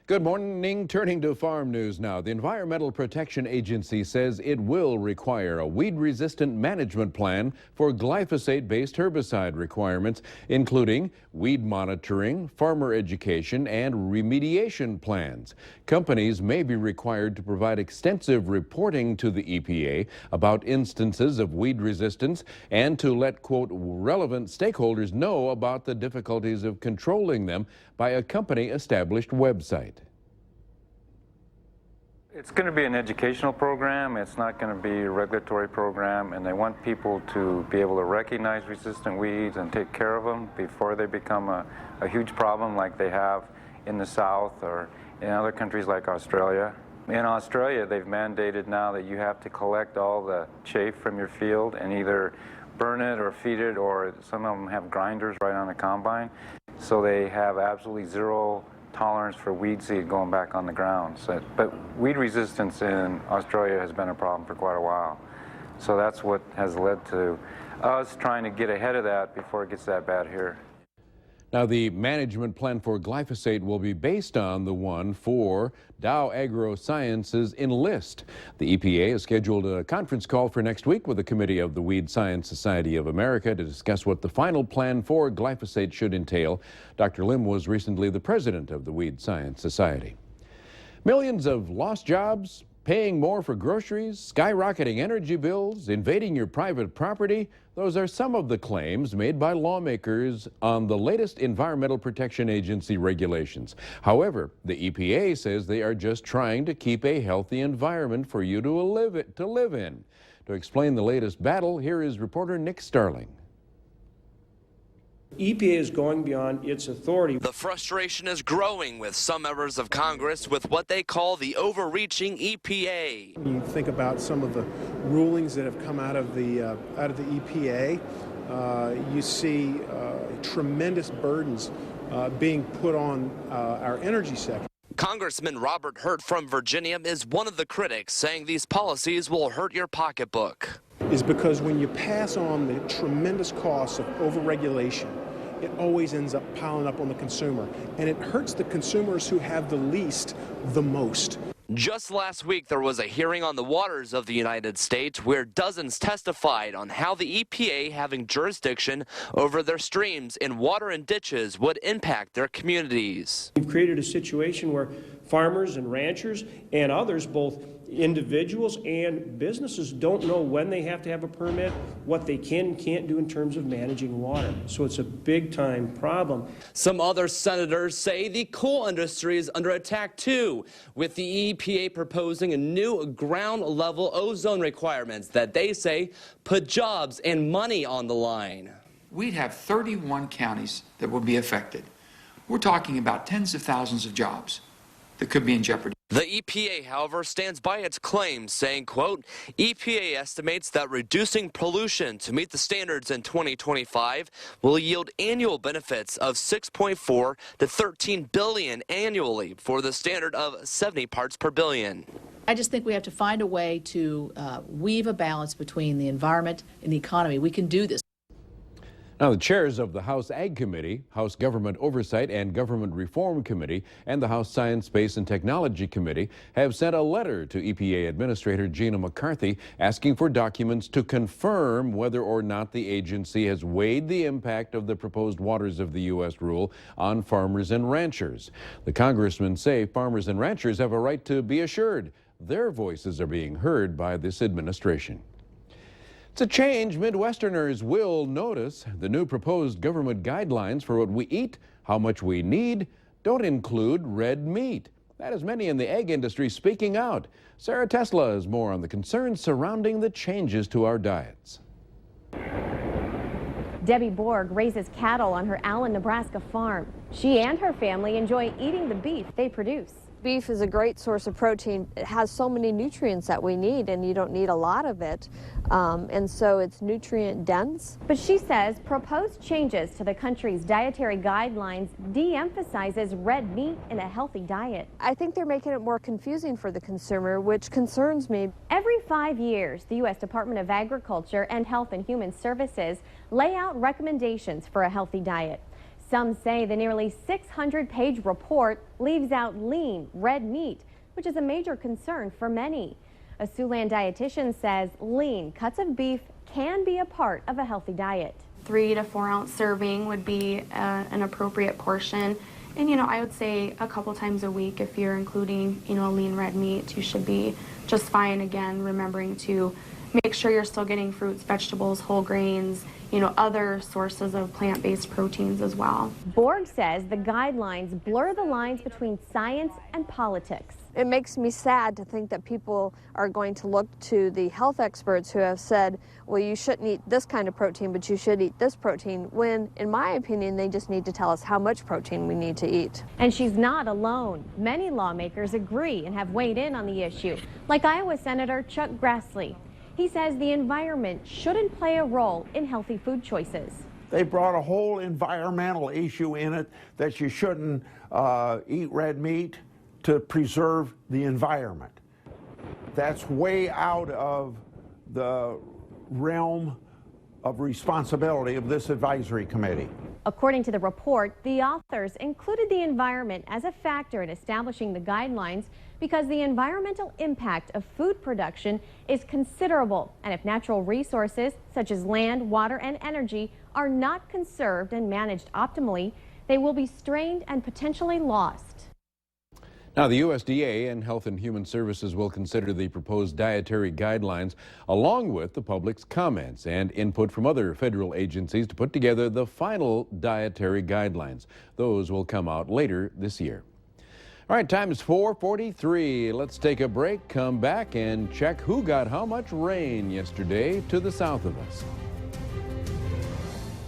Good morning. Turning to farm news now. The Environmental Protection Agency says it will require a weed-resistant management plan for glyphosate-based herbicide requirements, including weed monitoring, farmer education, and remediation plans. Companies may be required to provide extensive reporting to the EPA about instances of weed resistance and to let, quote, relevant stakeholders know about the difficulties of controlling them by a company-established website. It's going to be an educational program. It's not going to be a regulatory program, and they want people to be able to recognize resistant weeds and take care of them before they become a huge problem like they have in the South or in other countries like Australia. In Australia, they've mandated now that you have to collect all the chaff from your field and either burn it or feed it, or some of them have grinders right on the combine. So they have absolutely zero tolerance for weed seed going back on the ground. But weed resistance in Australia has been a problem for quite a while. So that's what has led to us trying to get ahead of that before it gets that bad here. Now, the management plan for glyphosate will be based on the one for Dow AgroSciences Enlist. The EPA has scheduled a conference call for next week with a committee of the Weed Science Society of America to discuss what the final plan for glyphosate should entail. Dr. Lim was recently the president of the Weed Science Society. Millions of lost jobs, paying more for groceries, skyrocketing energy bills, invading your private property. Those are some of the claims made by lawmakers on the latest Environmental Protection Agency regulations. However, the EPA says they are just trying to keep a healthy environment for you to live in. To explain the latest battle, here is reporter Nick Starling. EPA is going beyond its authority. The frustration is growing with some members of Congress with what they call the overreaching EPA. When you think about some of the rulings that have come out of the EPA, you see tremendous burdens being put on our energy sector. Congressman Robert Hurt from Virginia is one of the critics, saying these policies will hurt your pocketbook. Is because when you pass on the tremendous costs of overregulation, it always ends up piling up on the consumer, and it hurts the consumers who have the least the most. Just last week, there was a hearing on the waters of the United States where dozens testified on how the EPA having jurisdiction over their streams and water and ditches would impact their communities. We've created a situation where farmers and ranchers and others, both individuals and businesses, don't know when they have to have a permit, what they can and can't do in terms of managing water. So it's a big-time problem. Some other senators say the coal industry is under attack too, with the EPA proposing a new ground-level ozone requirements that they say put jobs and money on the line. We'd have 31 counties that would be affected. We're talking about tens of thousands of jobs that could be in jeopardy. The EPA, however, stands by its claims, saying, quote, EPA estimates that reducing pollution to meet the standards in 2025 will yield annual benefits of 6.4 to 13 billion annually for the standard of 70 parts per billion. I just think we have to find a way to weave a balance between the environment and the economy. We can do this. Now, the chairs of the House Ag Committee, House Government Oversight and Government Reform Committee, and the House Science, Space and Technology Committee have sent a letter to EPA Administrator Gina McCarthy asking for documents to confirm whether or not the agency has weighed the impact of the proposed Waters of the U.S. rule on farmers and ranchers. The congressmen say farmers and ranchers have a right to be assured their voices are being heard by this administration. It's a change Midwesterners will notice. The new proposed government guidelines for what we eat, how much we need, don't include red meat. That has many in the egg industry speaking out. Sarah Tesla has more on the concerns surrounding the changes to our diets. Debbie Borg raises cattle on her Allen, Nebraska farm. She and her family enjoy eating the beef they produce. Beef is a great source of protein. It has so many nutrients that we need, and you don't need a lot of it, and so it's nutrient dense. But she says proposed changes to the country's dietary guidelines de-emphasizes red meat in a healthy diet. I think they're making it more confusing for the consumer, which concerns me. Every 5 years, the U.S. Department of Agriculture and Health and Human Services lay out recommendations for a healthy diet. Some say the nearly 600-page report leaves out lean, red meat, which is a major concern for many. A Siouxland dietitian says lean cuts of beef can be a part of a healthy diet. 3 to 4 ounce serving would be an appropriate portion. And, I would say a couple times a week, if you're including, lean red meat, you should be just fine. Again, remembering to make sure you're still getting fruits, vegetables, whole grains, other sources of plant-based proteins as well. Borg says the guidelines blur the lines between science and politics. It makes me sad to think that people are going to look to the health experts who have said, well, you shouldn't eat this kind of protein, but you should eat this protein, when, in my opinion, they just need to tell us how much protein we need to eat. And she's not alone. Many lawmakers agree and have weighed in on the issue, like Iowa Senator Chuck Grassley. He says the environment shouldn't play a role in healthy food choices. They brought a whole environmental issue in it, that you shouldn't eat red meat to preserve the environment. That's way out of the realm of responsibility of this advisory committee. According to the report, the authors included the environment as a factor in establishing the guidelines because the environmental impact of food production is considerable, and if natural resources such as land, water, and energy are not conserved and managed optimally, they will be strained and potentially lost. Now, the USDA and Health and Human Services will consider the proposed dietary guidelines along with the public's comments and input from other federal agencies to put together the final dietary guidelines. Those will come out later this year. All right, time is 4:43. Let's take a break, come back, and check who got how much rain yesterday to the south of us.